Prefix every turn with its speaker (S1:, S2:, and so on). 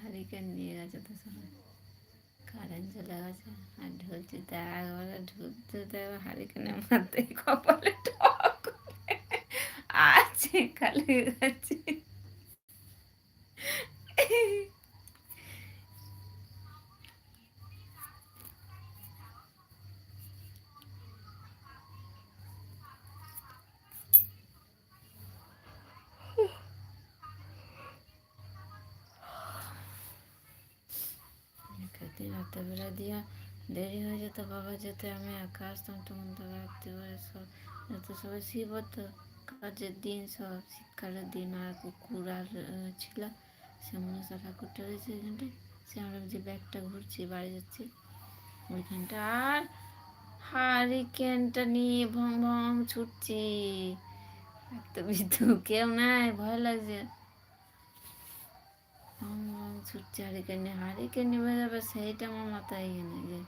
S1: Hurricane নিয়ে গেছে তো সময় কারেন্ট চলে গেছে আর ঢুলছিতে একবারে ঢুলতে তো এবার হারিকেনের মধ্যেই কপালে ঠক আছে খালি গেছে। খেতে রাত্রেবেলা দিয়া দেরি হয়ে যেত, বাবা যেতে আমি একা আসতাম, তখন তো রাত্রিবেলা সব যত সবাই শিবত কাজের দিন, সব শীতকালের দিন, আর কুকুর আর ছিল সে মনসা ঠাকুরটা রয়েছে এখানটায়, সে আমরা যে ব্যাগটা ঘুরছি বাড়ি যাচ্ছি ওইখানটা, আর হারিকেনটা নিয়ে ভম ভম ছুটছি, একটা বিদ্যু কেউ নাই, ভয় লাগছে, ভম ভম ছুটছি হারিকেন নিয়ে, হারিকেন নিয়ে যাবে সেইটা আমার মাথায় নেই যে